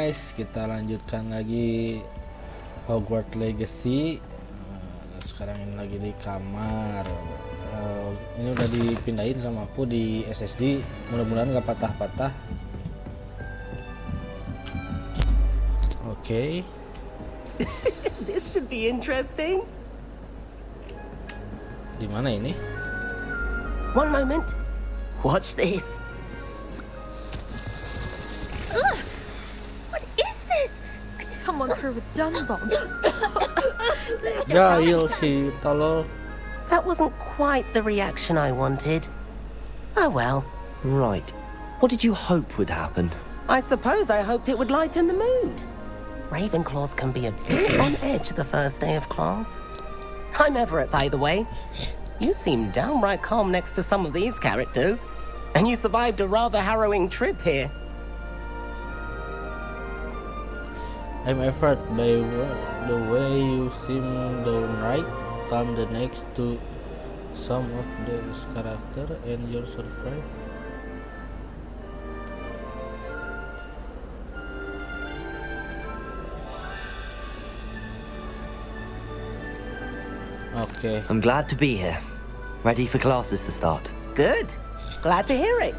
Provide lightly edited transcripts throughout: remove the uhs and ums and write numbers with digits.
guys, kita lanjutkan lagi Hogwarts Legacy. Sekarang ini lagi di kamar. Ini udah dipindahin sama aku di SSD, mudah-mudahan gak patah-patah. Oke. This should be interesting. Di mana ini? One moment. Watch this. What is this? Someone threw a dung bomb. Ya, si tolol. That wasn't quite the reaction I wanted. Oh well. Right. What did you hope would happen? I suppose I hoped it would lighten the mood. Ravenclaws can be a bit on edge the first day of class. I'm Everett, by the way. You seem downright calm next to some of these characters, and you survived a rather harrowing trip here. I'm Everett. By the way, you seem downright calm the next to some of the character and your survive. Okay. I'm glad to be here. Ready for classes to start. Good. Glad to hear it.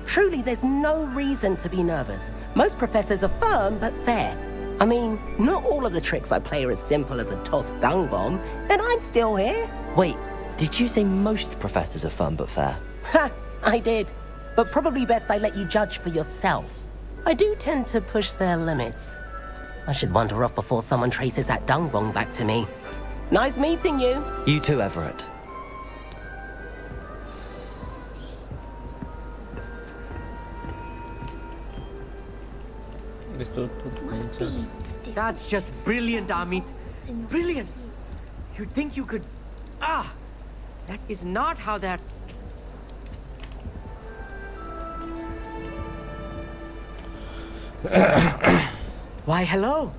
Truly, there's no reason to be nervous. Most professors are firm but fair. I mean, not all of the tricks I play are as simple as a tossed dung bomb, and I'm still here. Wait, did you say most professors are fun but fair? Ha! I did. But probably best I let you judge for yourself. I do tend to push their limits. I should wander off before someone traces that dung bomb back to me. Nice meeting you. You too, Everett. That's just brilliant, Amit. Brilliant. You'd think you could... that is not how that... Why, hello.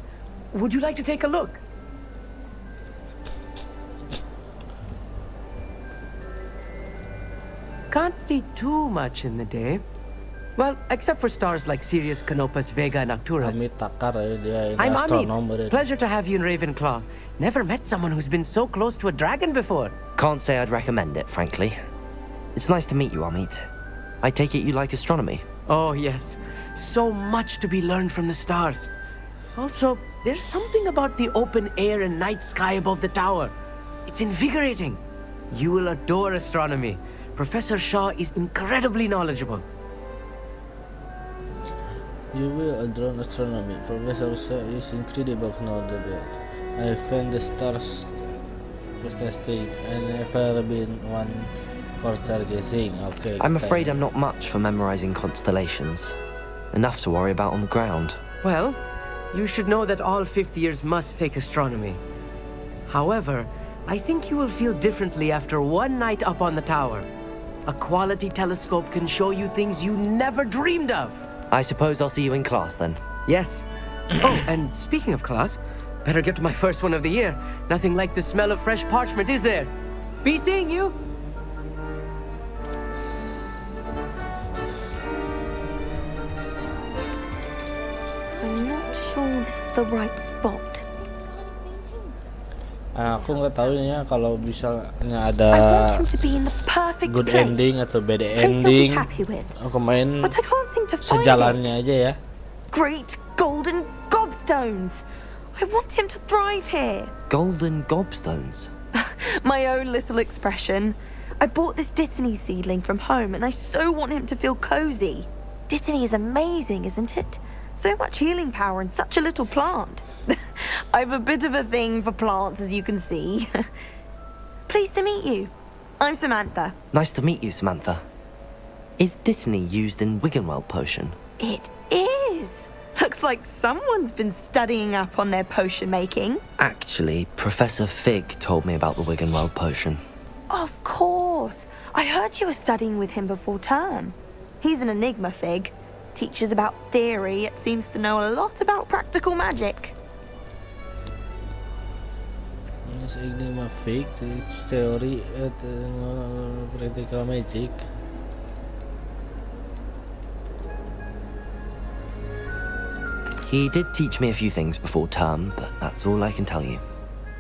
Would you like to take a look? Can't see too much in the day. Well, except for stars like Sirius, Canopus, Vega, and Arcturus. Amit takar dia ini I'm astronomer. Amit. Pleasure to have you in Ravenclaw. Never met someone who's been so close to a dragon before. Can't say I'd recommend it, frankly. It's nice to meet you, Amit. I take it you like astronomy? Oh, yes. So much to be learned from the stars. Also, there's something about the open air and night sky above the tower. It's invigorating. You will adore astronomy. Professor Shaw is incredibly knowledgeable. You will adore astronomy. Professor Shaw is incredible knowledgeable. I find the stars fantastic. I've never been one for stargazing. Okay. I'm afraid I'm not much for memorizing constellations. Enough to worry about on the ground. Well, you should know that all fifth years must take astronomy. However, I think you will feel differently after one night up on the tower. A quality telescope can show you things you never dreamed of. I suppose I'll see you in class then. Yes. Oh, and speaking of class, better get to my first one of the year. Nothing like the smell of fresh parchment, is there? Be seeing you. I'm not sure this is the right spot. Aku nggak tahu ya kalau misalnya I ada want him to be in the perfect good place. ending atau bad Place I'll be ending. happy with. Aku main But I can't seem to find sejalannya it. aja ya. Great golden gobstones. I want him to thrive here. Golden gobstones. My own little expression. I bought this Dittany seedling from home and I so want him to feel cozy. Dittany is amazing, isn't it? So much healing power in such a little plant. I've a bit of a thing for plants, as you can see. Pleased to meet you. I'm Samantha. Nice to meet you, Samantha. Is Dittany used in Wiggenweld potion? It is. Looks like someone's been studying up on their potion making. Actually, Professor Fig told me about the Wiggenweld potion. Of course. I heard you were studying with him before term. He's an enigma, Fig. Teaches about theory, it seems to know a lot about practical magic. Yes, enigma fake. It's theory at practical magic. He did teach me a few things before term, but that's all I can tell you.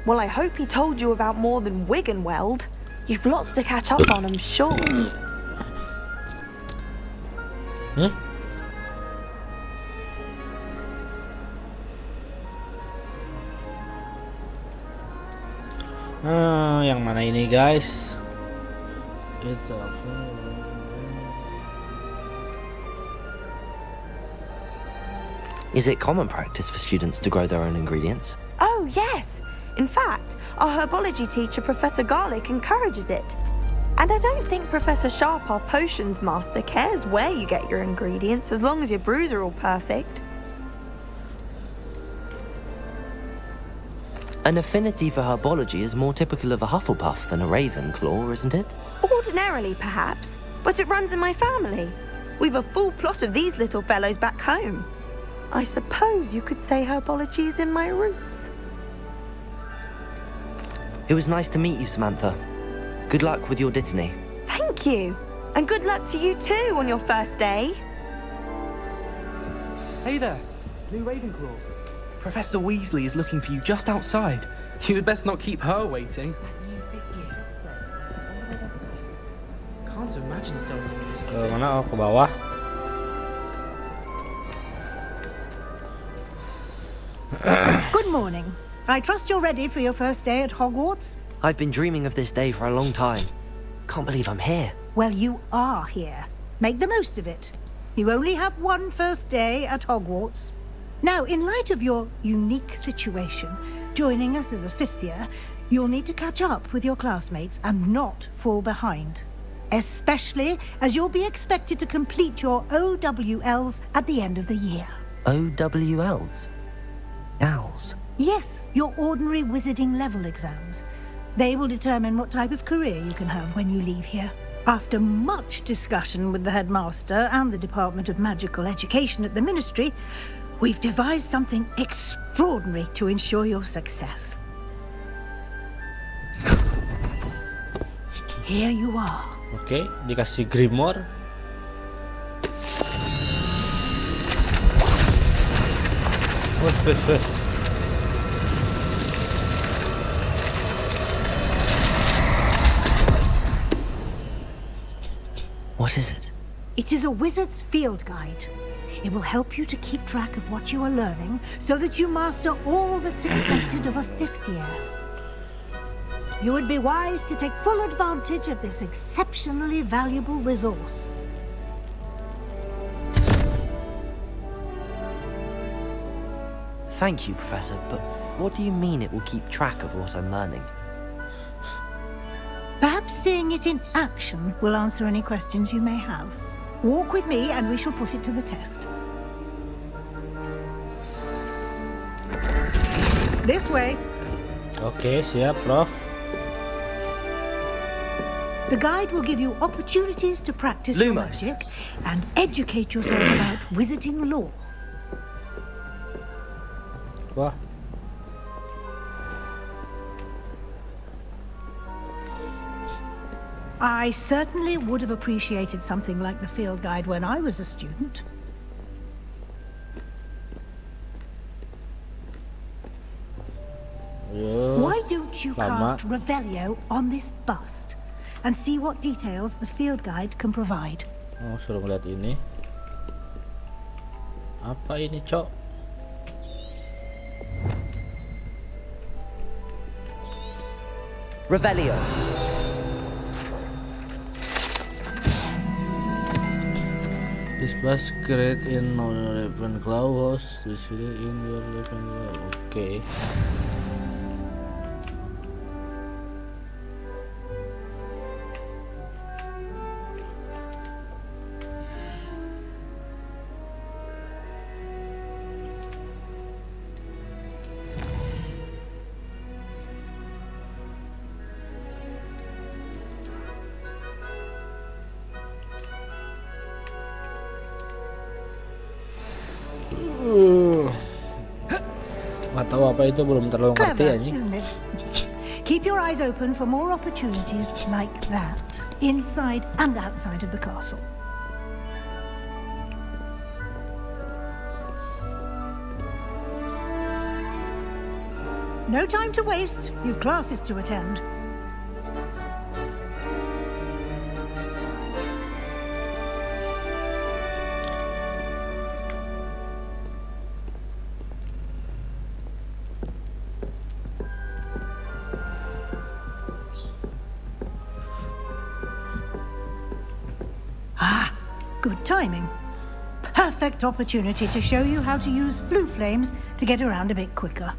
Well, I hope he told you about more than wig and weld. You've lots to catch up on, I'm sure. Yang mana ini guys? It's a Is it common practice for students to grow their own ingredients? Oh, yes. In fact, our herbology teacher, Professor Garlic, encourages it. And I don't think Professor Sharp, our potions master, cares where you get your ingredients as long as your brews are all perfect. An affinity for herbology is more typical of a Hufflepuff than a Ravenclaw, isn't it? Ordinarily, perhaps, but it runs in my family. We've a full plot of these little fellows back home. I suppose you could say herbology is in my roots. It was nice to meet you, Samantha. Good luck with your dittany. Thank you. And good luck to you too on your first day. Hey there, new Ravenclaw. Professor Weasley is looking for you just outside. You had best not keep her waiting. Can't imagine starting music. ke mana? Oh, ke bawah. Good morning. I trust you're ready for your first day at Hogwarts? I've been dreaming of this day for a long time. Can't believe I'm here. Well, you are here. Make the most of it. You only have one first day at Hogwarts. Now, in light of your unique situation, joining us as a fifth year, you'll need to catch up with your classmates and not fall behind. Especially as you'll be expected to complete your OWLs at the end of the year. OWLs? Owls? Yes, your ordinary wizarding level exams. They will determine what type of career you can have when you leave here. After much discussion with the headmaster and the Department of Magical Education at the Ministry, we've devised something extraordinary to ensure your success. Here you are. Oke, dikasih Grimoire. Wes. What is it? It is a wizard's field guide. It will help you to keep track of what you are learning so that you master all that's expected of a fifth year. You would be wise to take full advantage of this exceptionally valuable resource. Thank you, Professor, but what do you mean it will keep track of what I'm learning? Perhaps seeing it in action will answer any questions you may have. Walk with me and we shall put it to the test. This way. Oke, siap, Prof. The guide will give you opportunities to practice your Lumos. magic and educate yourself about wizarding lore. Wah. I certainly would have appreciated something like the field guide when I was a student. Yo. Why don't you Lama. cast Revelio on this bust and see what details the field guide can provide? Oh, suruh ngeliat ini. Apa ini, Cok? Revelio. This bus create in Ravenclaw house usually in your Ravenclaw. Oke. Nggak tahu apa itu, belum terlalu ngerti Clever, anjing. isn't it? Keep your eyes open for more opportunities like that, inside and outside of the castle. no time to waste. You've classes to attend. Ah, good timing. Perfect opportunity to show you how to use flue flames to get around a bit quicker.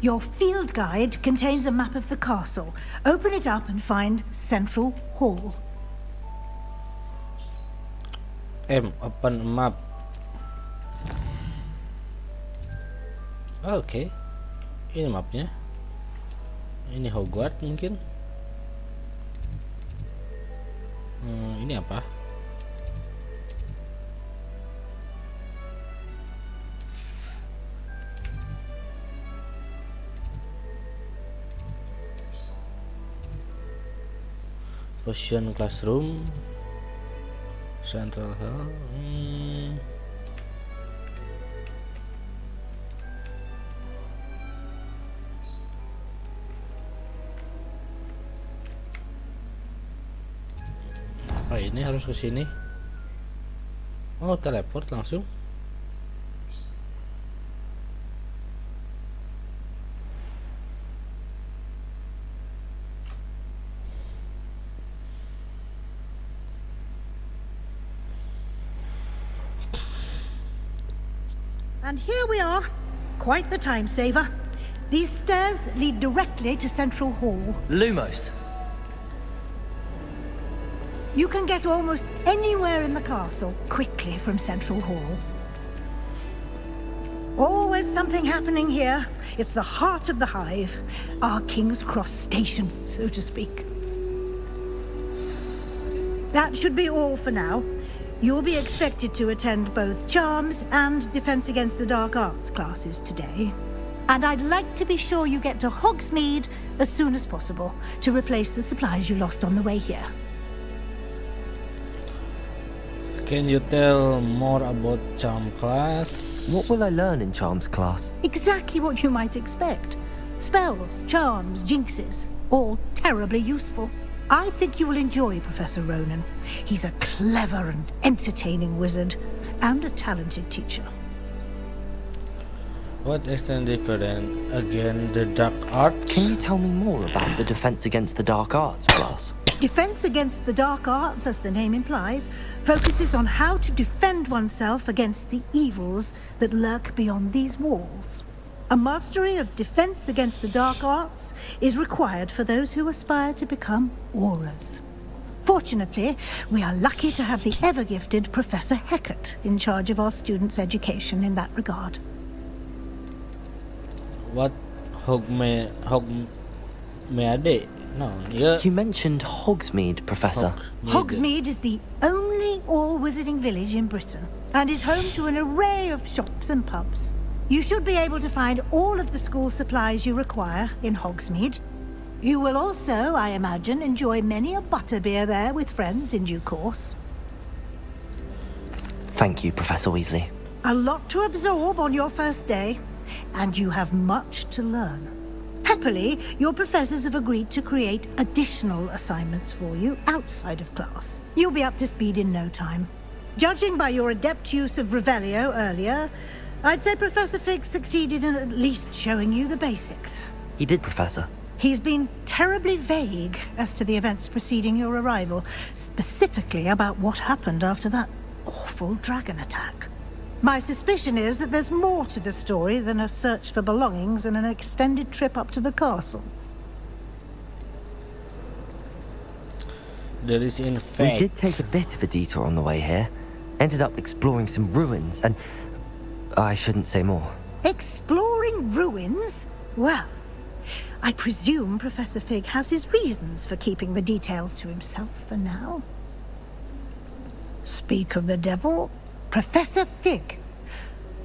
Your field guide contains a map of the castle. Open it up and find Central Hall. Open map. Oke. Ini mapnya. Ini Hogwarts mungkin. Ini apa? Potion classroom, central hall. Apa ini harus ke sini? Oh, teleport langsung. And here we are. Quite the time saver. These stairs lead directly to Central Hall. Lumos. You can get almost anywhere in the castle quickly from Central Hall. Always something happening here. It's the heart of the hive. Our King's Cross station, so to speak. That should be all for now. You'll be expected to attend both Charms and Defense Against the Dark Arts classes today. And I'd like to be sure you get to Hogsmeade as soon as possible to replace the supplies you lost on the way here. Can you tell more about charm class? What will I learn in Charms class? Exactly what you might expect. Spells, charms, jinxes, all terribly useful. I think you will enjoy Professor Ronan. He's a clever and entertaining wizard, and a talented teacher. What is the difference against the dark arts? Can you tell me more about the Defense Against the Dark Arts class? Defense Against the Dark Arts, as the name implies, focuses on how to defend oneself against the evils that lurk beyond these walls. A mastery of Defense Against the Dark Arts is required for those who aspire to become auras. Fortunately, we are lucky to have the ever-gifted Professor Hecat in charge of our students' education in that regard. What Hogmeade? No, yeah. You mentioned Hogsmeade, Professor. Hogsmeade is the only all-wizarding village in Britain and is home to an array of shops and pubs. You should be able to find all of the school supplies you require in Hogsmeade. You will also, I imagine, enjoy many a butterbeer there with friends in due course. Thank you, Professor Weasley. A lot to absorb on your first day, and you have much to learn. Happily, your professors have agreed to create additional assignments for you outside of class. You'll be up to speed in no time. Judging by your adept use of Revelio earlier, I'd say Professor Fig succeeded in at least showing you the basics. He did, Professor. He's been terribly vague as to the events preceding your arrival, specifically about what happened after that awful dragon attack. My suspicion is that there's more to the story than a search for belongings and an extended trip up to the castle. There is in We fact. did take a bit of a detour on the way here. Ended up exploring some ruins and... I shouldn't say more. Exploring ruins? Well, I presume Professor Fig has his reasons for keeping the details to himself for now. Speak of the devil, Professor Fig.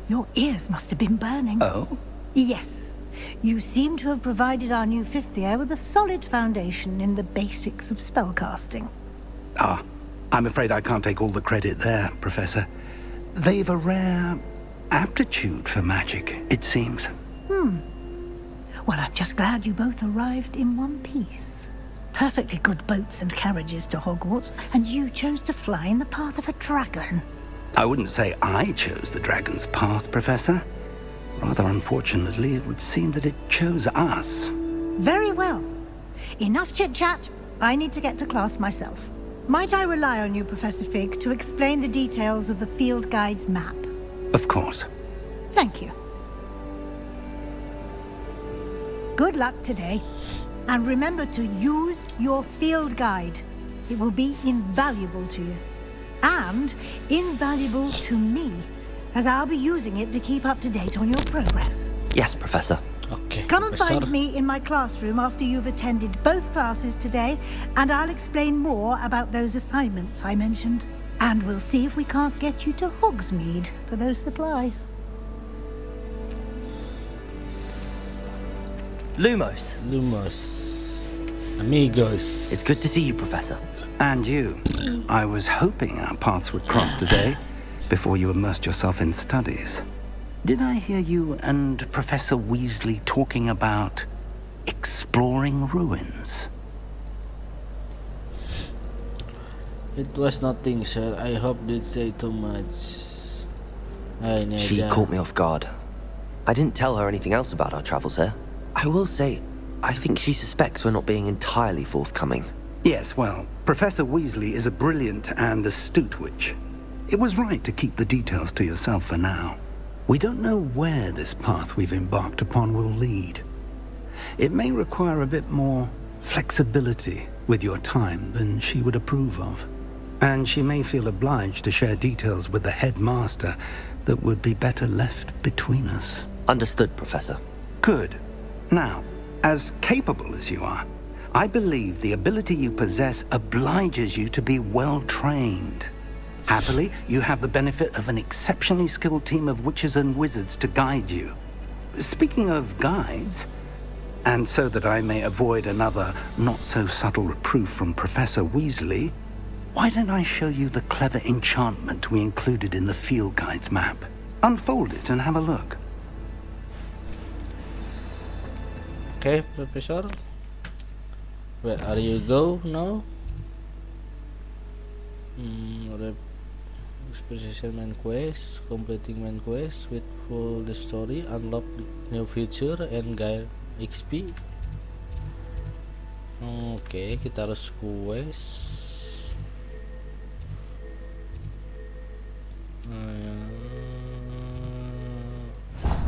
Your ears must have been burning. Oh? Yes. You seem to have provided our new fifth year with a solid foundation in the basics of spellcasting. Ah, I'm afraid I can't take all the credit there, Professor. They've a rare aptitude for magic, it seems. Well, I'm just glad you both arrived in one piece. Perfectly good boats and carriages to Hogwarts, and you chose to fly in the path of a dragon. I wouldn't say I chose the dragon's path, Professor. Rather unfortunately, it would seem that it chose us. Very well. Enough chit-chat. I need to get to class myself. Might I rely on you, Professor Fig, to explain the details of the field guide's map? Of course. Thank you. Good luck today. And remember to use your field guide. It will be invaluable to you. And invaluable to me, as I'll be using it to keep up to date on your progress. Yes, Professor. Oke, Come and Profesor. find me in my classroom after you've attended both classes today, and I'll explain more about those assignments I mentioned. And we'll see if we can't get you to Hogsmeade for those supplies. Lumos. Lumos. Amigos. It's good to see you, Professor. And you. I was hoping our paths would cross today before you immersed yourself in studies. Did I hear you and Professor Weasley talking about exploring ruins? It was nothing, sir. I hope did say too much. Ini She aja. caught me off guard. I didn't tell her anything else about our travels here. I will say, I think she suspects we're not being entirely forthcoming. Yes, well, Professor Weasley is a brilliant and astute witch. It was right to keep the details to yourself for now. We don't know where this path we've embarked upon will lead. It may require a bit more flexibility with your time than she would approve of. And she may feel obliged to share details with the headmaster that would be better left between us. Understood, Professor. Good. Now, as capable as you are, I believe the ability you possess obliges you to be well trained. Happily, you have the benefit of an exceptionally skilled team of witches and wizards to guide you. Speaking of guides, and so that I may avoid another not-so-subtle reproof from Professor Weasley, why don't I show you the clever enchantment we included in the field guide's map? Unfold it and have a look. Okay, Professor. Where are you go now? Exposition main quest, completing main quest with full the story, unlock new feature and gain XP. Oke, kita harus quest.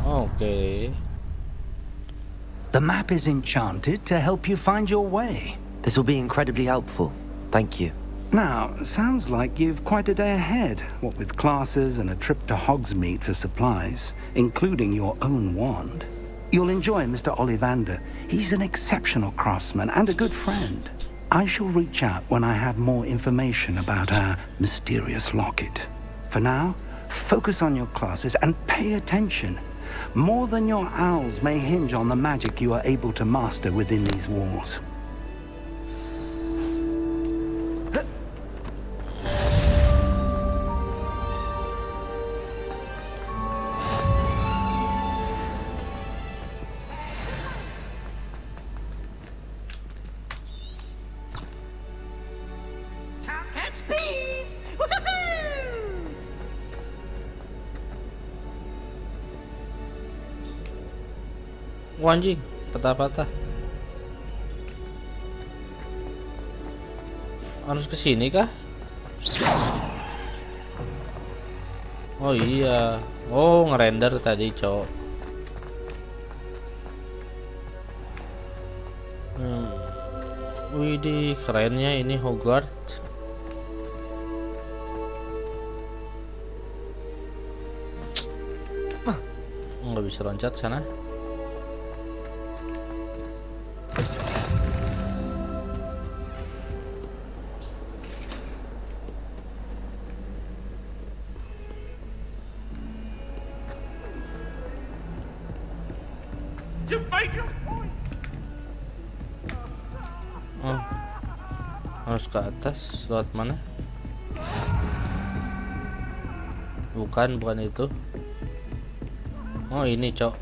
Oke. The map is enchanted to help you find your way. This will be incredibly helpful. Thank you. Now, sounds like you've quite a day ahead, what with classes and a trip to Hogsmeade for supplies, including your own wand. You'll enjoy Mr. Ollivander. He's an exceptional craftsman and a good friend. I shall reach out when I have more information about our mysterious locket. For now, focus on your classes and pay attention. More than your owls may hinge on the magic you are able to master within these walls. Wah, anjing, patah-patah. Harus ke sini kah? Oh iya. Oh, ngerender tadi, cowok. Widih, kerennya ini Hogwarts. Nggak bisa loncat sana. Oh, harus ke atas. Lewat mana? Bukan itu. Oh, ini, cok.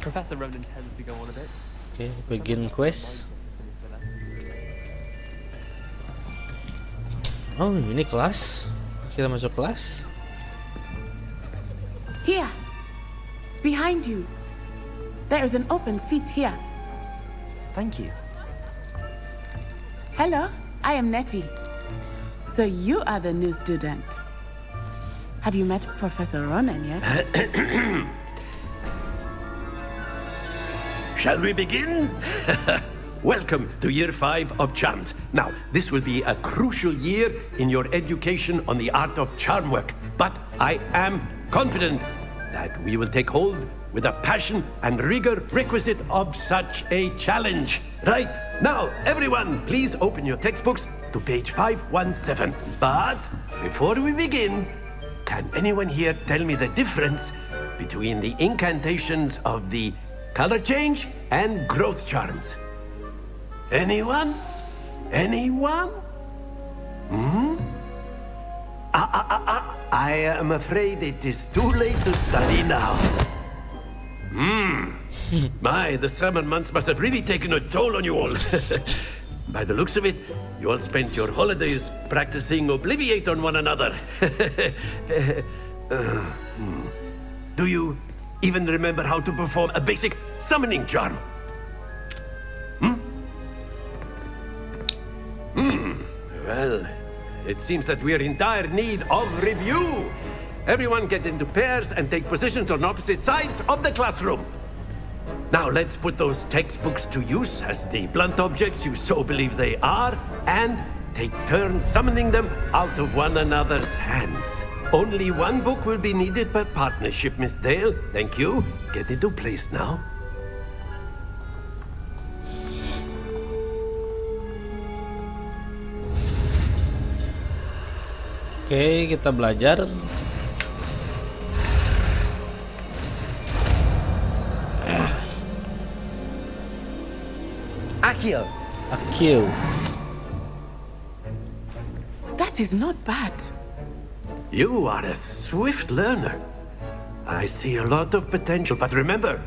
Professor Ronan tends to go on a bit. Oke, begin quest. Oh, ini kelas. Kita masuk kelas. Here, behind you. There is an open seat here. Thank you. Hello, I am Nettie. So you are the new student. Have you met Professor Ronan yet? Shall we begin? Welcome to Year 5 of Charms. Now, this will be a crucial year in your education on the art of charm work. But I am confident that we will take hold with the passion and rigor requisite of such a challenge. Right, now, everyone, please open your textbooks to page 517. But before we begin, can anyone here tell me the difference between the incantations of the color change and growth charms? Anyone? Anyone? I am afraid it is too late to study now. My, the summer months must have really taken a toll on you all. By the looks of it, you all spent your holidays practicing Obliviate on one another. Do you even remember how to perform a basic summoning charm? Well, it seems that we are in dire need of review. Everyone get into pairs and take positions on opposite sides of the classroom. Now let's put those textbooks to use as the blunt objects you so believe they are, and take turns summoning them out of one another's hands. Only one book will be needed per partnership, Miss Dale. Thank you. Get into place now. Oke, kita belajar. Akio. Akio. That is not bad. You are a swift learner. I see a lot of potential, but remember,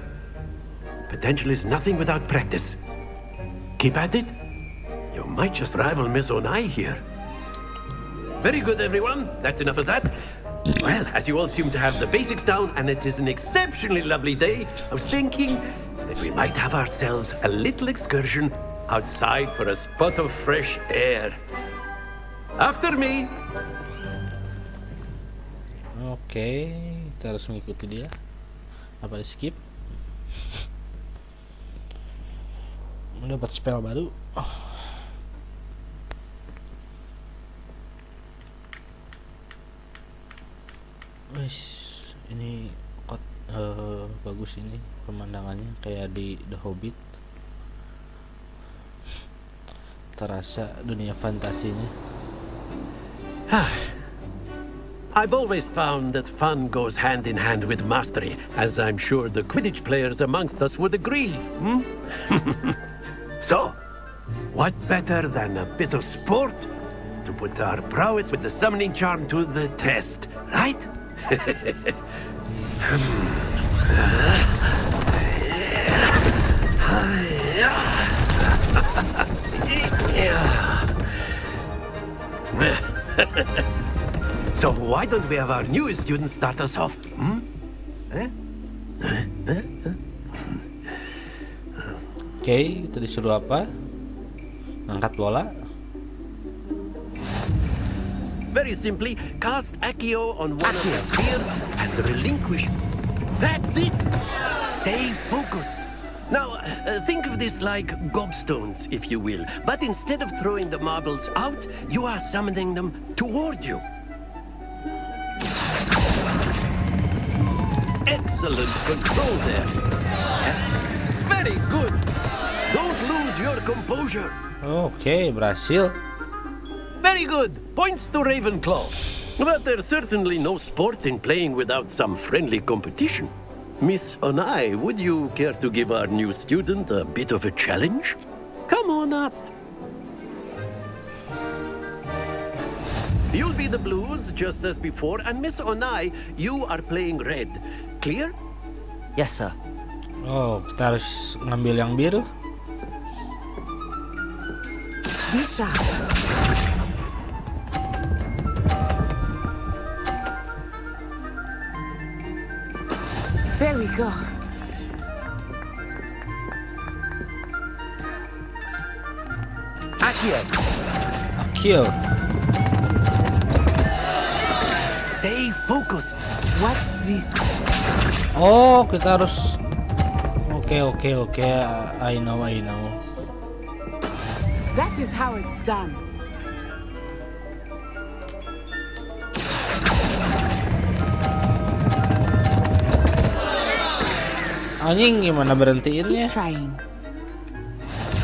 potential is nothing without practice. Keep at it. You might just rival Miss Onai here. Very good, everyone. That's enough of that. Well, as you all seem to have the basics down, and it is an exceptionally lovely day, I was thinking that we might have ourselves a little excursion outside for a spot of fresh air. After me. Oke, kita harus mengikuti dia. Apa di skip? Mendapat spell baru. Wes, ini bagus ini pemandangannya kayak di The Hobbit. Terasa dunia fantasinya. I've always found that fun goes hand in hand with mastery, as I'm sure the Quidditch players amongst us would agree. So, what better than a bit of sport to put our prowess with the summoning charm to the test, right? So why don't we have our newest student start us off? Oke, itu disuruh apa? Angkat bola. Very simply, cast Accio on one of the spheres and relinquish. That's it! Stay focused. Now, think of this like gobstones, if you will. But instead of throwing the marbles out, you are summoning them toward you. Excellent control there. Very good. Don't lose your composure. Oke, berhasil. Very good. Points to Ravenclaw. But there's certainly no sport in playing without some friendly competition. Miss Onai, would you care to give our new student a bit of a challenge? Come on up. You'll be the blues, just as before, and Miss Onai, you are playing red. Clear? Yes, sir. Oh, kita harus ngambil yang biru. Bisa. There we go. Akio. Stay focused. Watch this. Oh, kita harus. Oke. I know. That is how it's done. Anjing, gimana berhentiinnya? Keep trying.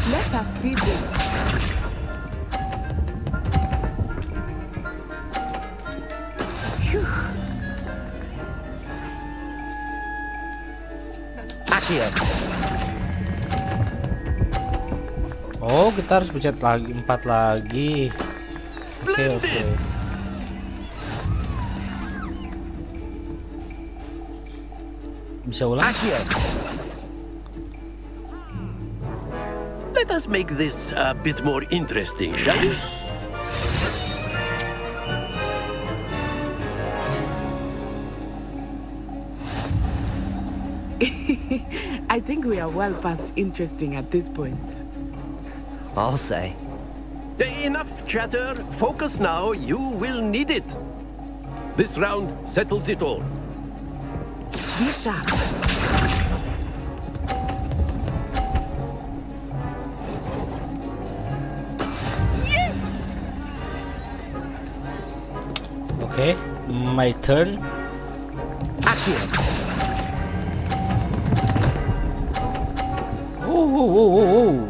Let us see this. Phew. Oh, kita harus pencet lagi 4 lagi. Oke. Bisa ulang? Let us make this a bit more interesting, shall we? I think we are well past interesting at this point. I'll say. Enough chatter. Focus now. You will need it. This round settles it all. Be sharp. Yes! Okay, my turn. Oh.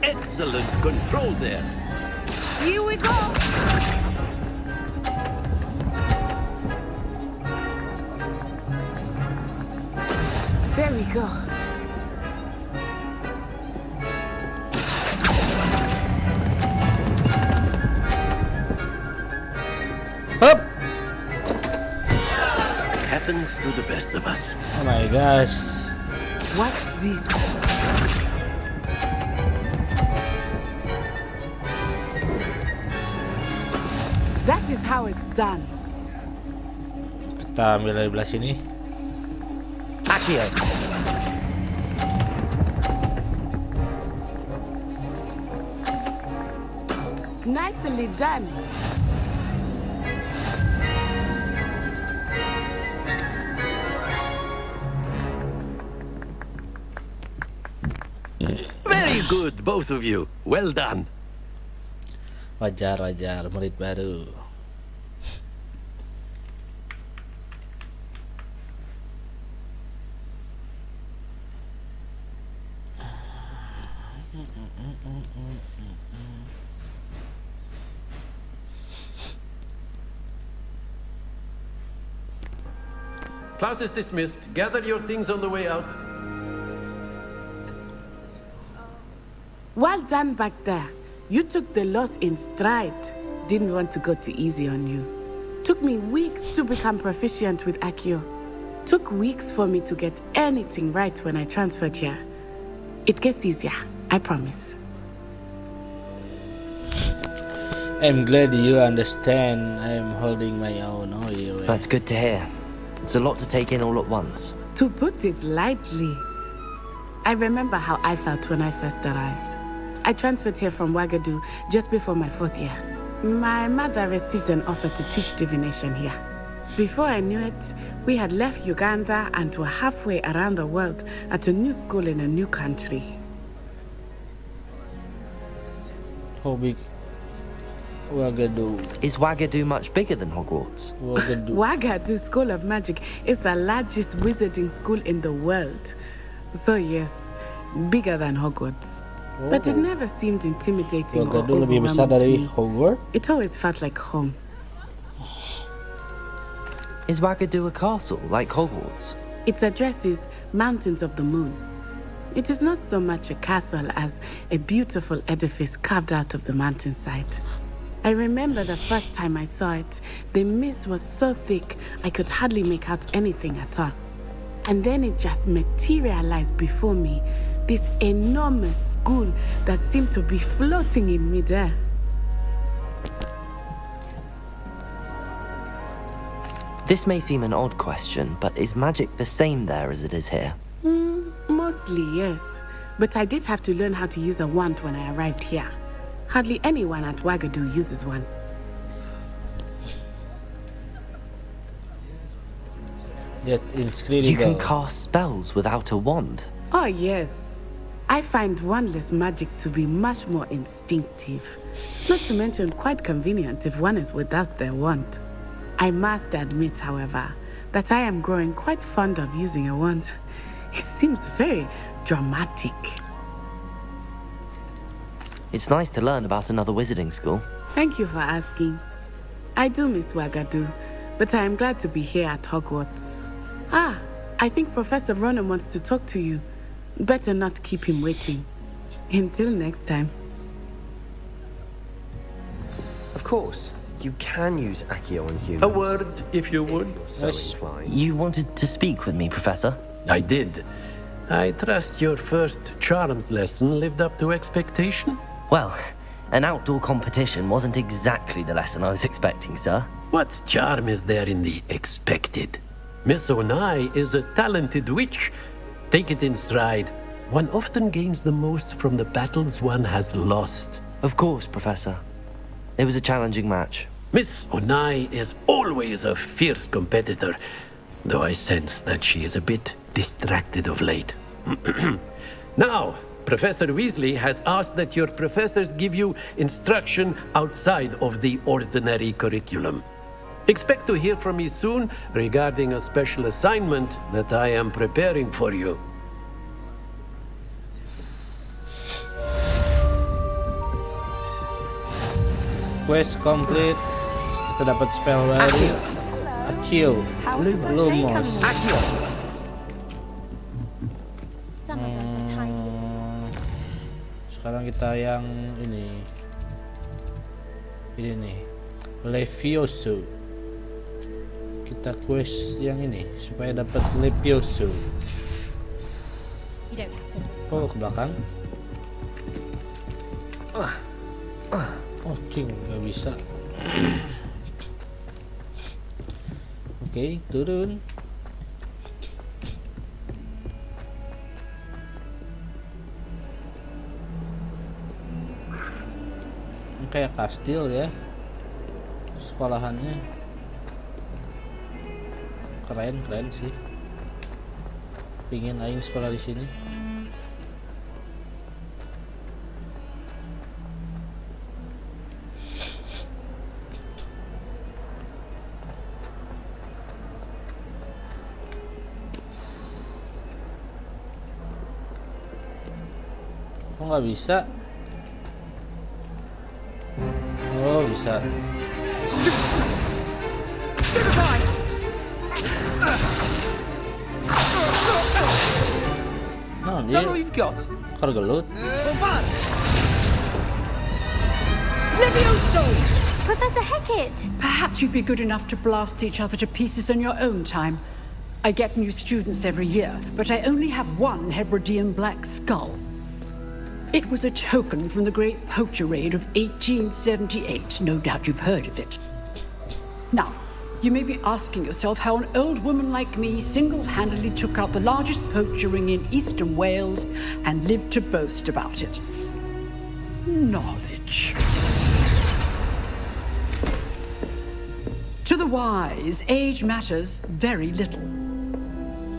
Excellent control there. Here we go. There we go. Up. Happens to the best of us. Oh my gosh. Watch this. That is how it's done. Kita ambil dari belah sini. Nicely done. Very good, both of you. Well done. Wajar, murid baru. Class is dismissed. Gather your things on the way out. Well done back there. You took the loss in stride. Didn't want to go too easy on you. Took me weeks to become proficient with Accio. Took weeks for me to get anything right when I transferred here. It gets easier, I promise. I'm glad you understand. I'm holding my own. Oh, yeah. That's good to hear. It's a lot to take in all at once. To put it lightly, I remember how I felt when I first arrived. I transferred here from Ouagadougou just before my 4th year. My mother received an offer to teach divination here. Before I knew it, we had left Uganda and were halfway around the world at a new school in a new country. How big? Ouagadougou. Is Ouagadougou much bigger than Hogwarts? Ouagadougou School of Magic is the largest wizarding school in the world. So yes, bigger than Hogwarts. Oh. But it never seemed intimidating or Ouagadougou lebih besar overwhelming dari to me. Hogwarts? It always felt like home. Is Ouagadougou a castle like Hogwarts? Its address is Mountains of the Moon. It is not so much a castle as a beautiful edifice carved out of the mountainside. I remember the first time I saw it, the mist was so thick I could hardly make out anything at all. And then it just materialized before me. This enormous school that seemed to be floating in midair. This may seem an odd question, but is magic the same there as it is here? Mostly, yes. But I did have to learn how to use a wand when I arrived here. Hardly anyone at Wagadu uses one. Yet incredible. You can cast spells without a wand. Oh, yes. I find wandless magic to be much more instinctive. Not to mention quite convenient if one is without their wand. I must admit, however, that I am growing quite fond of using a wand. It seems very dramatic. It's nice to learn about another wizarding school. Thank you for asking. I do miss Wagadu, but I am glad to be here at Hogwarts. Ah, I think Professor Ronan wants to talk to you. Better not keep him waiting. Until next time. Of course, you can use Accio on humans. A word, if you would. So inclined. You wanted to speak with me, Professor? I did. I trust your first charms lesson lived up to expectation? Well, an outdoor competition wasn't exactly the lesson I was expecting, sir. What charm is there in the expected? Miss Onai is a talented witch. Take it in stride. One often gains the most from the battles one has lost. Of course, Professor. It was a challenging match. Miss Onai is always a fierce competitor, though I sense that she is a bit distracted of late. Now, Professor Weasley has asked that your professors give you instruction outside of the ordinary curriculum. Expect to hear from me soon regarding a special assignment that I am preparing for you. Quest complete. Kita dapat spell baru. Accio. Lumos. Sekarang kita yang ini nih, Levioso. Kita quest yang ini supaya dapat Levioso. Oh, ke belakang. Oh, cing, nggak bisa. Oke, turun. Ini kayak kastil ya, sekolahannya. Keren sih. Pingin aing sekolah di sini. Kok nggak bisa? Oh, bisa. Oh, dia kergelut. Levioso! Professor Hecat! Perhaps you'd be good enough to blast each other to pieces on your own time. I get new students every year, but I only have one Hebridean black skull. It was a token from the Great Poacher Raid of 1878. No doubt you've heard of it. Now, you may be asking yourself how an old woman like me single-handedly took out the largest poacher ring in eastern Wales and lived to boast about it. Knowledge. To the wise, age matters very little.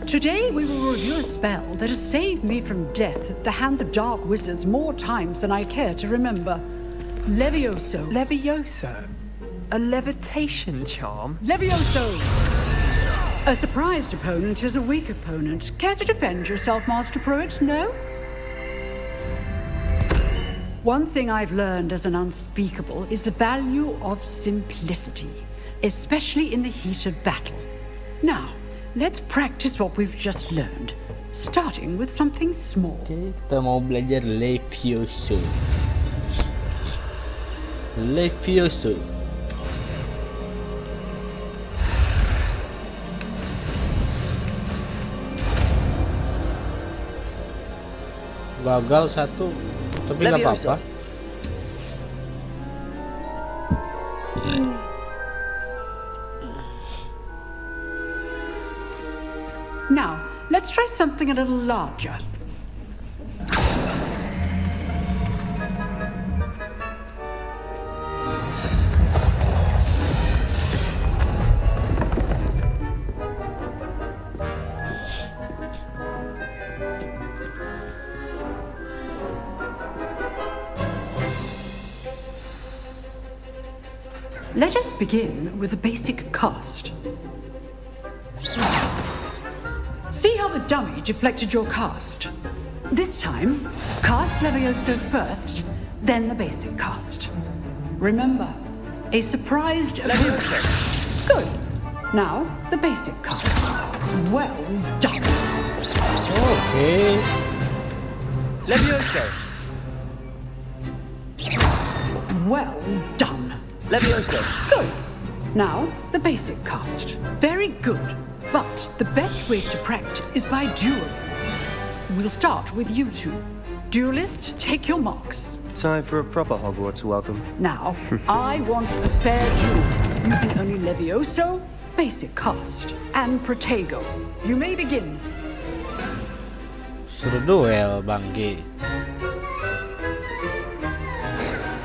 Today we will review a spell that has saved me from death at the hands of dark wizards more times than I care to remember. Levioso. Levioso? A levitation charm? Levioso! A surprised opponent is a weak opponent. Care to defend yourself, Master Pruitt? No? One thing I've learned as an unspeakable is the value of simplicity, especially in the heat of battle. Now, let's practice what we've just learned, starting with something small. Oke, kita mau belajar Levioso. Levioso. Gagal satu, tapi nggak apa-apa. Now, let's try something a little larger. Let us begin with the basic cast. See how the dummy deflected your cast? This time, cast Levioso first, then the basic cast. Remember, a surprised appearance. Good. Now, the basic cast. Well done. Okay. Levioso. Well done. Levioso. Good. Now, the basic cast. Very good. But the best way to practice is by dueling. We'll start with you two. Duelists, take your marks. Time for a proper Hogwarts welcome. Now, I want a fair duel, using only Levioso, basic cast, and Protego. You may begin. Suruh duel, Bang G.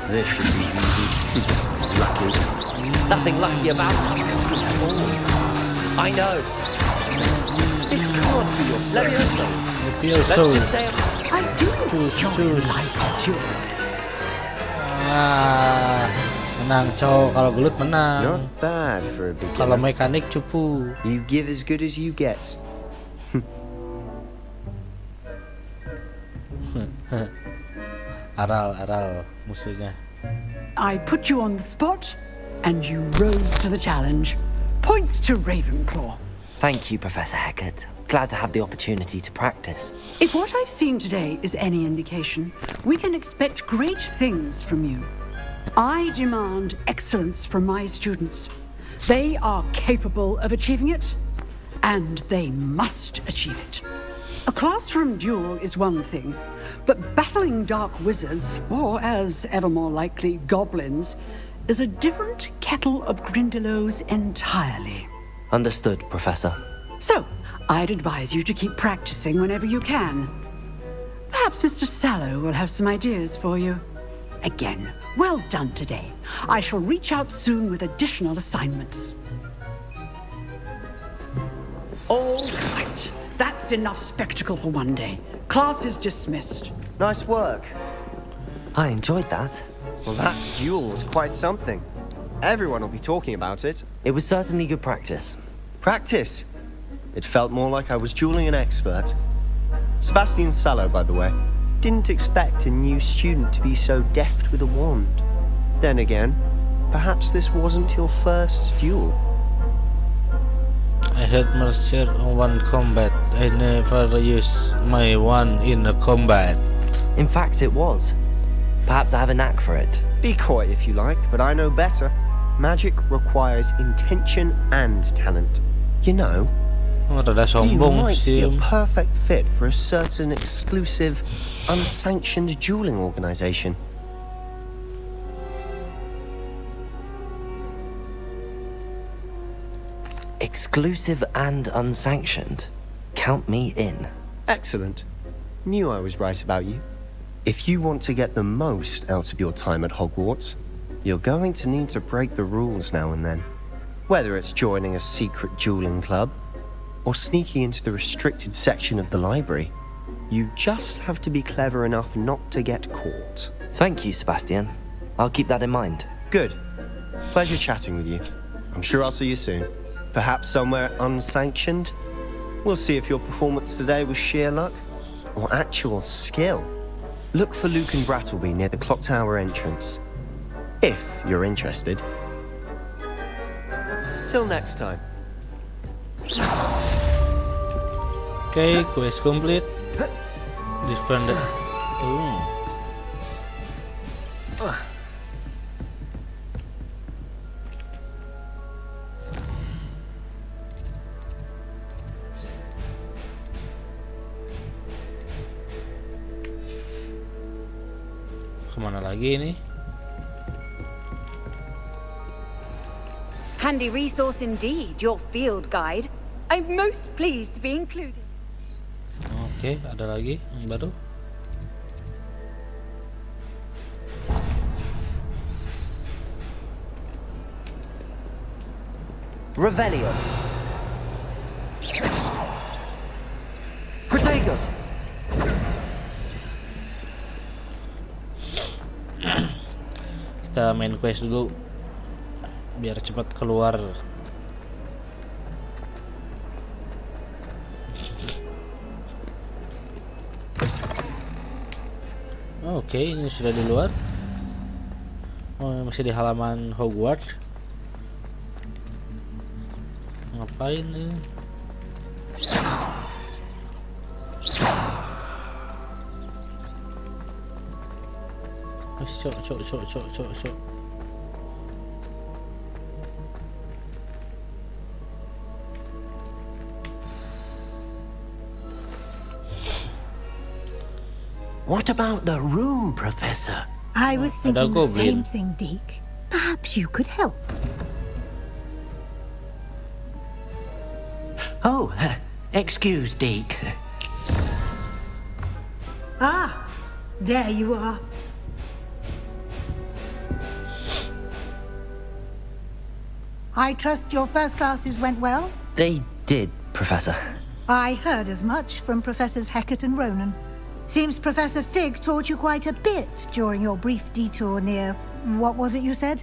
This should be easy. Lucky. Nothing lucky about it. I know. This can't be your Levioso. Let's just say I do Choose. Menang, cowok. Kalau gelut menang. Not bad for a beginner. Kalau mekanik cupu. You give as good as you get. Aral musuhnya. I put you on the spot, and you rose to the challenge. Points to Ravenclaw. Thank you, Professor Hecat. Glad to have the opportunity to practice. If what I've seen today is any indication, we can expect great things from you. I demand excellence from my students. They are capable of achieving it, and they must achieve it. A classroom duel is one thing, but battling dark wizards, or as ever more likely, goblins, is a different kettle of Grindylows entirely. Understood, Professor. So, I'd advise you to keep practicing whenever you can. Perhaps Mr. Sallow will have some ideas for you. Again, well done today. I shall reach out soon with additional assignments. All right. That's enough spectacle for one day. Class is dismissed. Nice work. I enjoyed that. Well, that duel was quite something. Everyone will be talking about it. It was certainly good practice. Practice? It felt more like I was dueling an expert. Sebastian Sallow, by the way, didn't expect a new student to be so deft with a wand. Then again, perhaps this wasn't your first duel. I had mastered one combat. I never use my wand in a combat. In fact, it was. Perhaps I have a knack for it. Be coy if you like, but I know better. Magic requires intention and talent. You know, Rada you sombong might be a sih. perfect fit for a certain exclusive, unsanctioned dueling organization. Exclusive and unsanctioned. Count me in. Excellent. Knew I was right about you. If you want to get the most out of your time at Hogwarts, you're going to need to break the rules now and then. Whether it's joining a secret dueling club, or sneaking into the restricted section of the library, you just have to be clever enough not to get caught. Thank you, Sebastian. I'll keep that in mind. Good. Pleasure chatting with you. I'm sure I'll see you soon. Perhaps somewhere unsanctioned? We'll see if your performance today was sheer luck or actual skill. Look for Luke and Brattleby near the clock tower entrance, if you're interested. Till next time. Okay, quest complete. Defend. Kemana lagi ini? Handy resource indeed, your field guide. I'm most pleased to be included. Oke, ada lagi yang baru. Revelio. Protego. Kita main quest dulu biar cepat keluar. Oke, ini sudah di luar. Oh, masih di halaman Hogwarts. Ngapain ini? Cok. What about the room, Professor? I was thinking the same thing, Deke. Perhaps you could help. Oh, excuse, Deke. Ah, there you are. I trust your first classes went well? They did, Professor. I heard as much from Professors Hecat and Ronan. Seems Professor Fig taught you quite a bit during your brief detour near, what was it you said?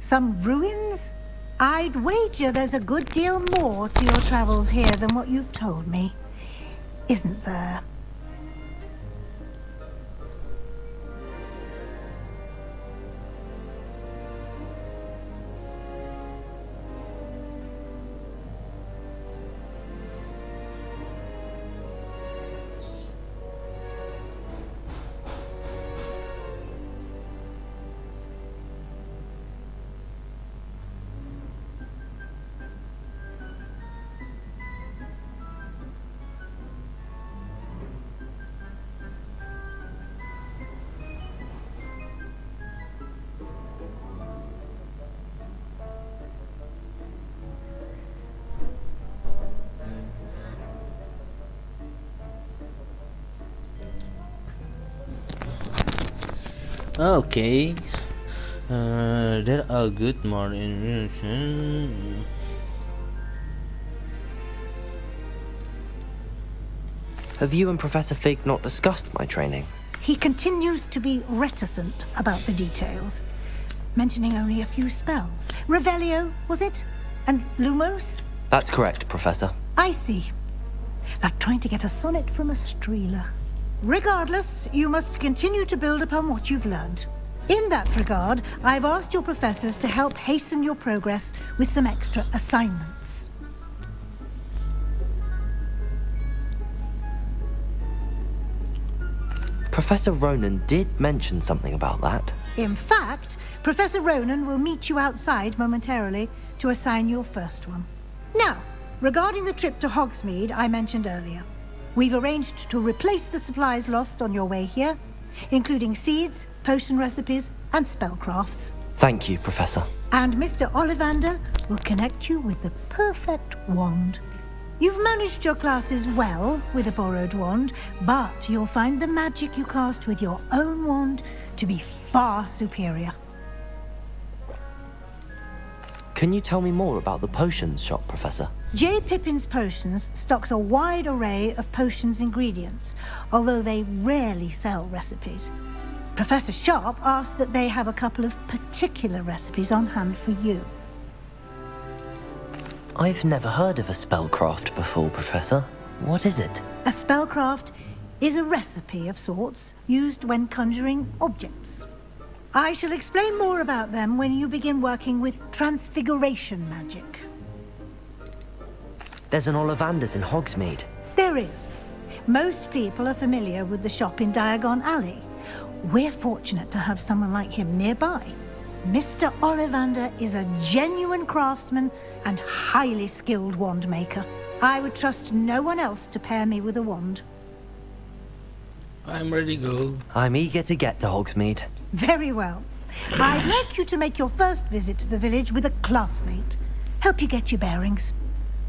Some ruins? I'd wager there's a good deal more to your travels here than what you've told me. Isn't there? Okay. There are good morning. Have you and Professor Fig not discussed my training? He continues to be reticent about the details, mentioning only a few spells. Revelio, was it? And Lumos? That's correct, Professor. I see. Like trying to get a sonnet from a streeler. Regardless, you must continue to build upon what you've learned. In that regard, I've asked your professors to help hasten your progress with some extra assignments. Professor Ronan did mention something about that. In fact, Professor Ronan will meet you outside momentarily to assign your first one. Now, regarding the trip to Hogsmeade I mentioned earlier, we've arranged to replace the supplies lost on your way here, including seeds, potion recipes, and spellcrafts. Thank you, Professor. And Mr. Ollivander will connect you with the perfect wand. You've managed your classes well with a borrowed wand, but you'll find the magic you cast with your own wand to be far superior. Can you tell me more about the potions shop, Professor? J. Pippin's Potions stocks a wide array of potions ingredients, although they rarely sell recipes. Professor Sharp asked that they have a couple of particular recipes on hand for you. I've never heard of a spellcraft before, Professor. What is it? A spellcraft is a recipe of sorts used when conjuring objects. I shall explain more about them when you begin working with transfiguration magic. There's an Ollivander's in Hogsmeade. There is. Most people are familiar with the shop in Diagon Alley. We're fortunate to have someone like him nearby. Mr. Ollivander is a genuine craftsman and highly skilled wand maker. I would trust no one else to pair me with a wand. I'm ready to go. I'm eager to get to Hogsmeade. Very well. I'd like you to make your first visit to the village with a classmate. Help you get your bearings.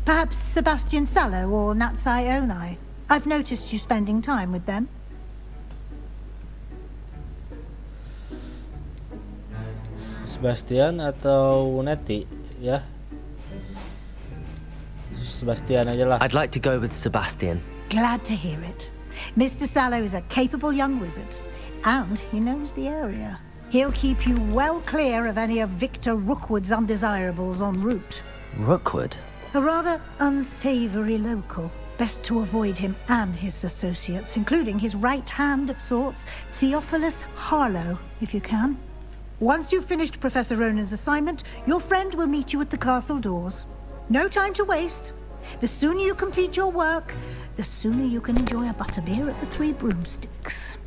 Perhaps Sebastian Sallow or Natsai Onai. I've noticed you spending time with them. Sebastian atau Nettie ya? Sebastian aja lah. I'd like to go with Sebastian. Glad to hear it. Mr. Sallow is a capable young wizard, and he knows the area. He'll keep you well clear of any of Victor Rookwood's undesirables en route. Rookwood? A rather unsavory local. Best to avoid him and his associates, including his right hand of sorts, Theophilus Harlow, if you can. Once you've finished Professor Ronan's assignment, your friend will meet you at the castle doors. No time to waste. The sooner you complete your work, the sooner you can enjoy a butterbeer at the Three Broomsticks.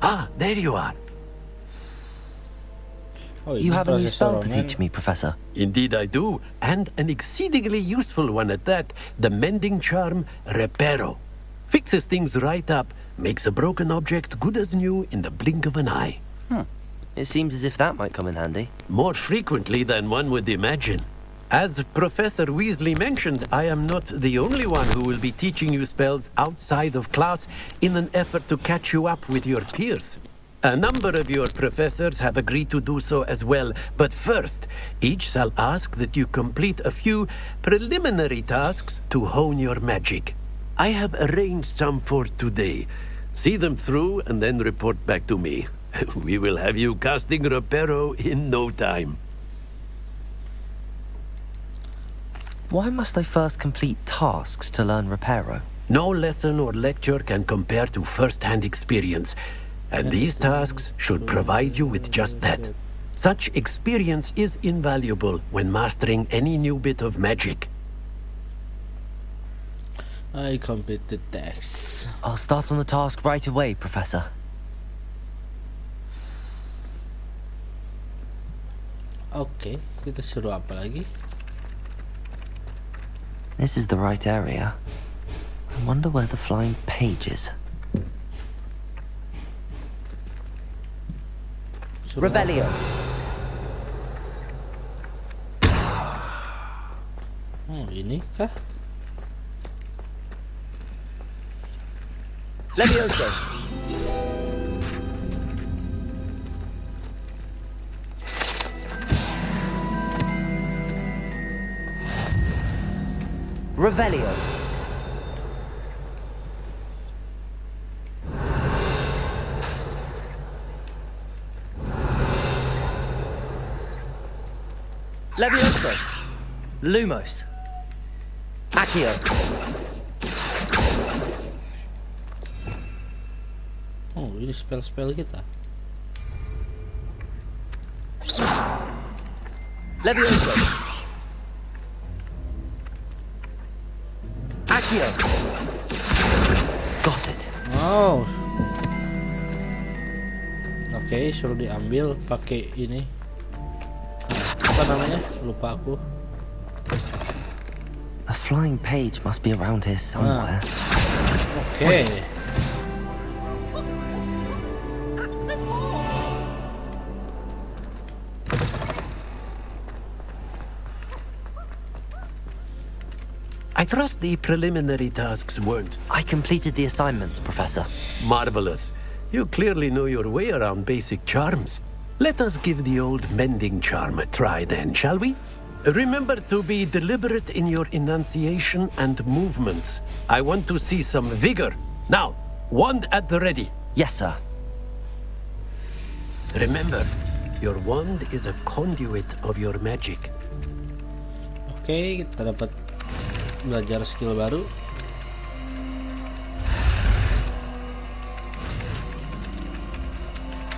Ah, there you are. Oh, You have a new spell to Ronan. teach me, Professor. Indeed I do, and an exceedingly useful one at that. The mending charm, Reparo. Fixes things right up, makes a broken object good as new in the blink of an eye. It seems as if that might come in handy. More frequently than one would imagine. As Professor Weasley mentioned, I am not the only one who will be teaching you spells outside of class in an effort to catch you up with your peers. A number of your professors have agreed to do so as well, but first, each shall ask that you complete a few preliminary tasks to hone your magic. I have arranged some for today. See them through and then report back to me. We will have you casting Reparo in no time. Why must I first complete tasks to learn Reparo? No lesson or lecture can compare to first-hand experience, and these tasks should provide you with just that. Such experience is invaluable when mastering any new bit of magic. I complete the text. I'll start on the task right away, Professor. Oke, kita suruh apa lagi? This is the right area. I wonder where the flying page is. Revelio. Ini kah? Levioso. Revelio. Levioso. Lumos. Accio. Oh, ini spell-spell kita. Levioso. Accio. Got it. Oh. Oke, suruh diambil pakai ini. Apa namanya? Lupa aku. A flying page must be around here somewhere. Oke. I trust the preliminary tasks weren't I completed the assignments, Professor. marvelous. You clearly know your way around basic charms. Let us give the old mending charm a try then, shall we? Remember to be deliberate in your enunciation and movements. I want to see some vigor. Now, wand at the ready. Yes, sir. Remember, your wand is a conduit of your magic. Oke, kita dapat belajar skill baru.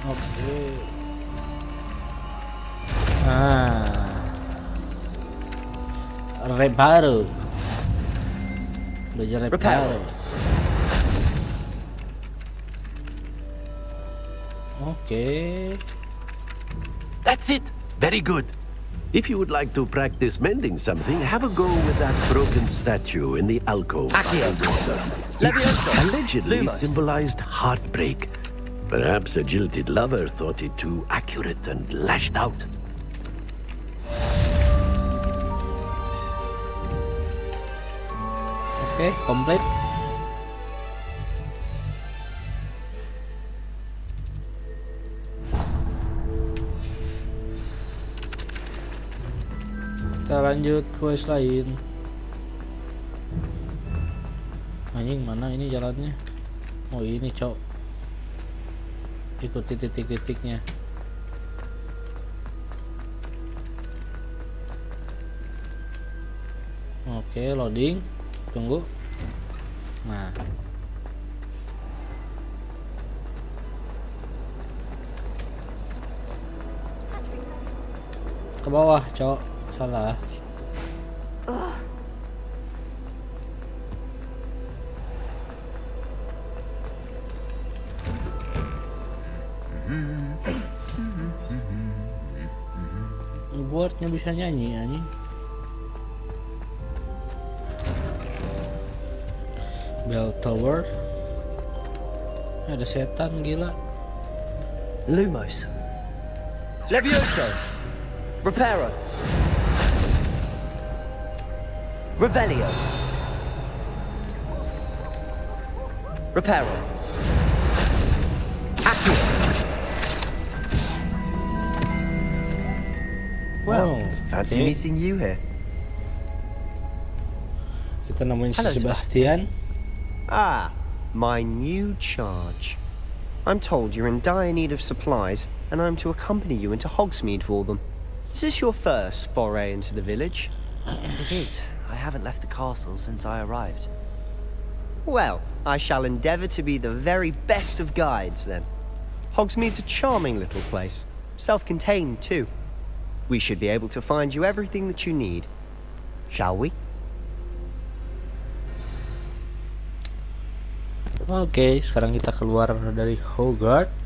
Oke. Reparo. Belajar repair. Okay. That's it. Very good. If you would like to practice mending something, have a go with that broken statue in the alcove. Accio. It allegedly symbolized heartbreak. Perhaps a jilted lover thought it too accurate and lashed out. Oke, komplit. Kita lanjut quest lain. Anjing, mana ini jalannya? Oh ini cok. Ikuti titik-titiknya. Oke, loading. Tunggu. Nah. Ke bawah, cok. Salah. Hogwartsnya bisa nyanyi anjing. Bell Tower. Ada setan gila. Lumos. Levioso. Reparo. Revelio. Reparo. Accio. Well, fancy meeting you here. Kita nemuin si Hello, Sebastian. Ah, my new charge. I'm told you're in dire need of supplies, and I'm to accompany you into Hogsmeade for them. Is this your first foray into the village? It is. I haven't left the castle since I arrived. Well, I shall endeavour to be the very best of guides, then. Hogsmeade's a charming little place, self-contained too. We should be able to find you everything that you need. Shall we? Oke, sekarang kita keluar dari Hogwarts.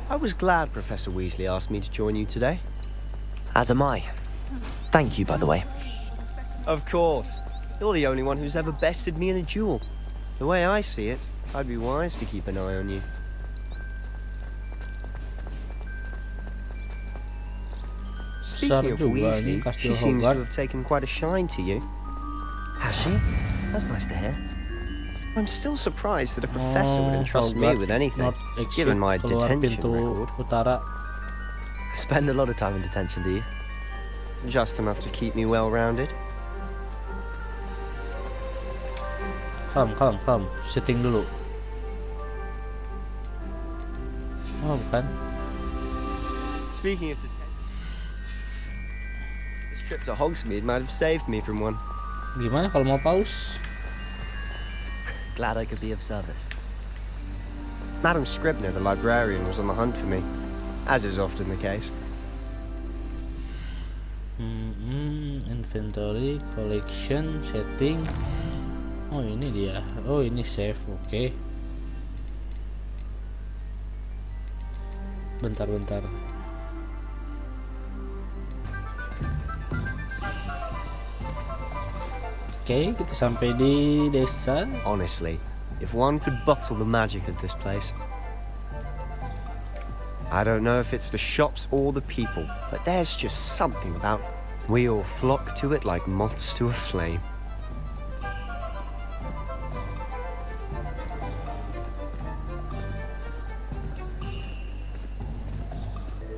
I was glad Professor Weasley asked me to join you today. As am I. Thank you, by the way. Of course. You're the only one who's ever bested me in a duel. The way I see it, I'd be wise to keep an eye on you. Speaking of Weasley, she seems to have taken quite a shine to you. Has she? That's nice to hear. I'm still surprised that a professor would entrust me with anything, given my detention record. Utara. Spend a lot of time in detention, do you? Just enough to keep me well-rounded. Kalem. Sitting dulu. Oh, bukan. Speaking of detention, this trip to Hogsmeade might have saved me from one. Gimana kalau mau pause? Glad I could be of service. Madam Scribner, the librarian, was on the hunt for me, as is often the case. Inventory, collection, setting. Oh ini dia. Oh ini save. Oke. Bentar. Oke, kita sampai di desa. Honestly, if one could bottle the magic of this place. I don't know if it's the shops or the people, but there's just something about it. We all flock to it like moths to a flame.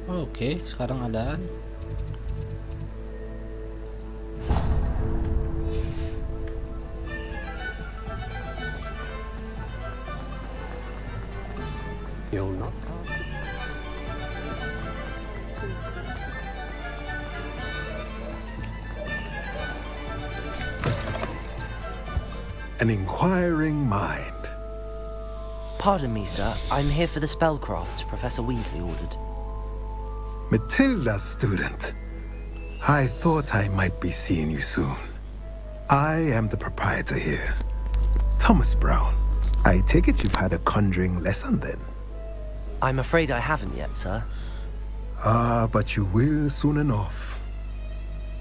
Oke, sekarang ada You'll not An inquiring mind. Pardon me, sir. I'm here for the spellcrafts Professor Weasley ordered. Matilda's student. I thought I might be seeing you soon. I am the proprietor here, Thomas Brown. I take it you've had a conjuring lesson then? I'm afraid I haven't yet, sir. Ah, but you will soon enough.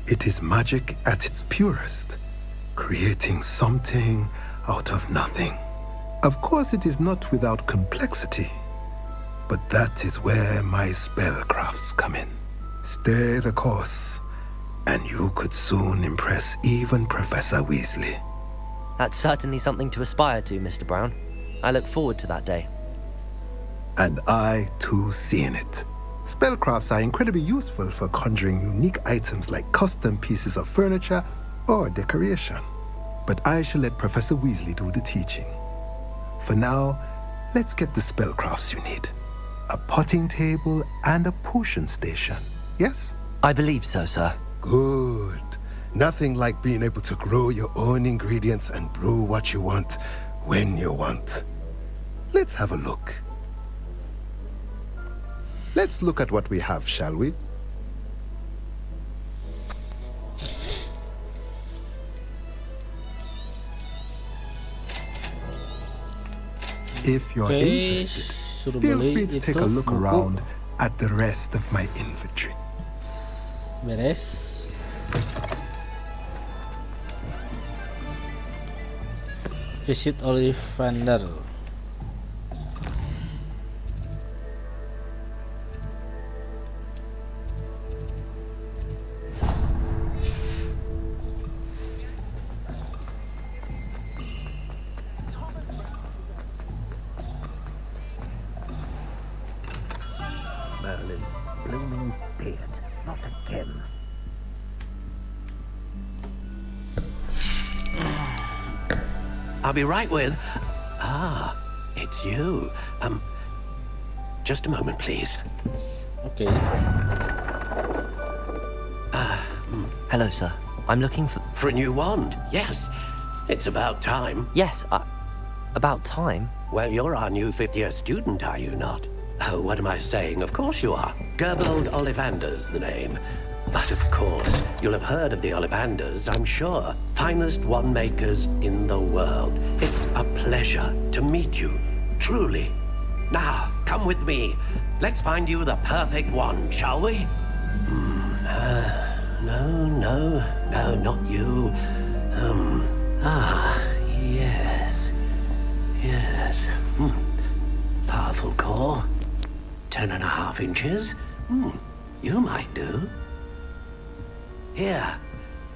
It is magic at its purest, creating something out of nothing. Of course, it is not without complexity, but that is where my spellcrafts come in. Stay the course, and you could soon impress even Professor Weasley. That's certainly something to aspire to, Mr. Brown. I look forward to that day. And I, too, seeing it. Spellcrafts are incredibly useful for conjuring unique items like custom pieces of furniture or decoration. But I shall let Professor Weasley do the teaching. For now, let's get the spellcrafts you need. A potting table and a potion station, yes? I believe so, sir. Good. Nothing like being able to grow your own ingredients and brew what you want when you want. Let's have a look. Let's look at what we have, shall we? If you're interested, feel free to take a look around at the rest of my inventory. Beres. Visit Ollivander. Merlin, blooming beard, not again. I'll be right with... Ah, it's you. Just a moment, please. Okay. Hello, sir. I'm looking for... For a new wand, yes. It's about time. Yes, about time? Well, you're our new fifth-year student, are you not? Oh, what am I saying? Of course you are. Gerbold Ollivander's the name. But of course, you'll have heard of the Ollivanders, I'm sure. Finest wand makers in the world. It's a pleasure to meet you, truly. Now, come with me. Let's find you the perfect wand, shall we? No, not you. Yes. Powerful core. 10.5 inches. You might do. Here,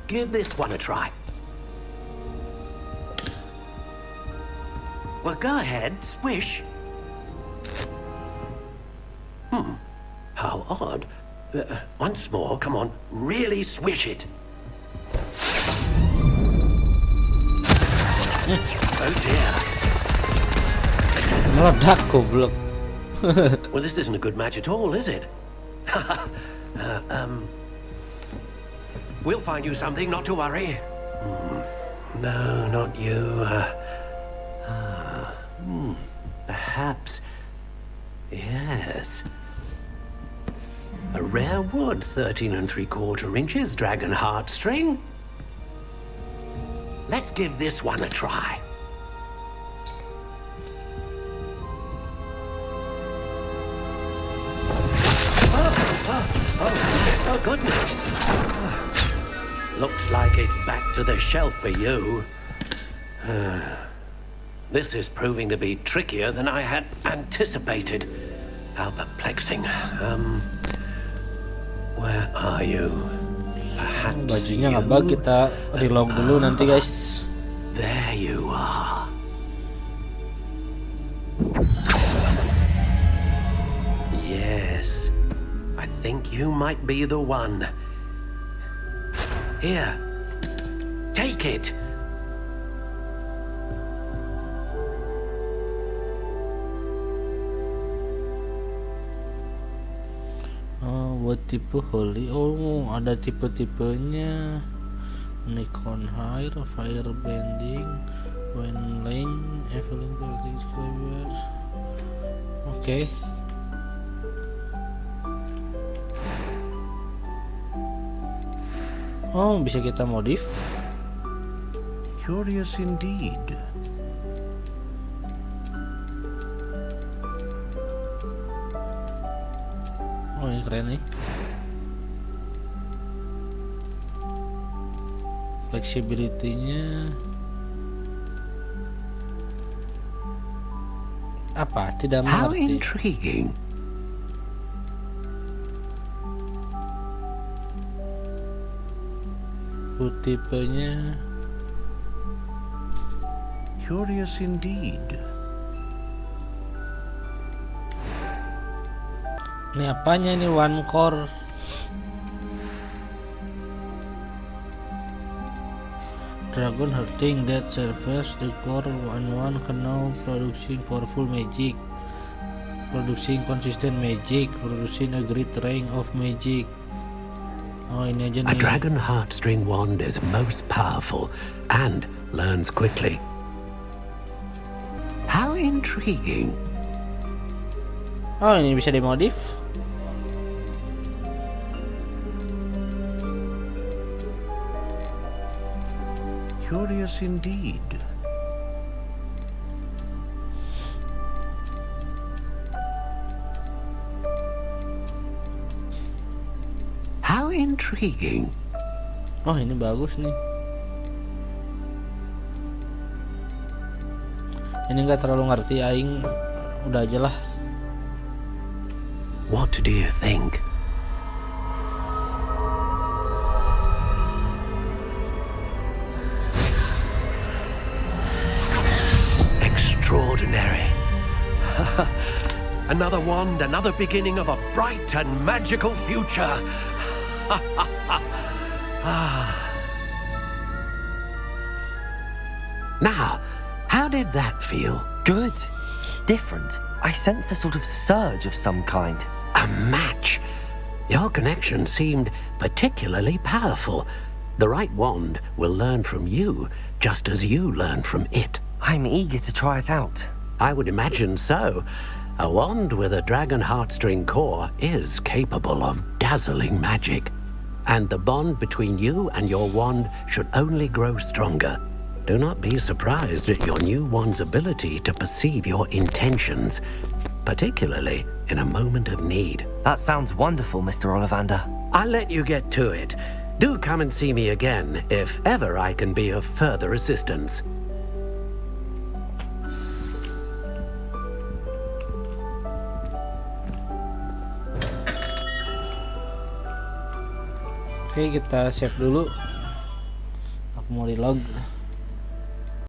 give this one a try. Well, go ahead, swish. How odd. Once more, come on, really swish it. Oh dear. Meledak goblok. Well, this isn't a good match at all, is it? We'll find you something, not to worry. No, not you. Perhaps. Yes. A rare wood, 13 3/4 inches, dragon heartstring. Let's give this one a try. Oh, goodness. Looks like it's back to the shelf for you. This is proving to be trickier than I had anticipated. How perplexing. Where are you? Perhaps Bajunya nggak bug, kita reload dulu nanti guys. There you are. Yes. I think you might be the one. Here. Take it. buat tipe holy. Oh, ada tipe-tipenya. Nikon High, Fire Bending, When Lane, Evelyn Practice Clavers. Oke. Oh, bisa kita modif. Curious indeed. Oh, ini keren nih. Flexibility-nya apa? Tidak How mengerti. intriguing. Tipenya Curious indeed. ini apanya nih? One core. Dragon Hunting that serves the core one can now producing powerful magic, producing consistent magic, producing a great range of magic. Oh, ini aja A nih. dragon heartstring wand is most powerful and learns quickly. How intriguing. Oh, ini bisa dimodif. Curious indeed. How intriguing. Oh, ini bagus nih. Ini nggak terlalu ngerti, aing udah aja lah. What do you think? Extraordinary. Another wand, another beginning of a bright and magical future. Now, how did that feel? Good. Different. I sensed a sort of surge of some kind. A match. Your connection seemed particularly powerful. The right wand will learn from you, just as you learn from it. I'm eager to try it out. I would imagine so. A wand with a dragon heartstring core is capable of dazzling magic. And the bond between you and your wand should only grow stronger. Do not be surprised at your new wand's ability to perceive your intentions, particularly in a moment of need. That sounds wonderful, Mr. Ollivander. I'll let you get to it. Do come and see me again if ever I can be of further assistance. Oke, kita save dulu. Aku mau relog.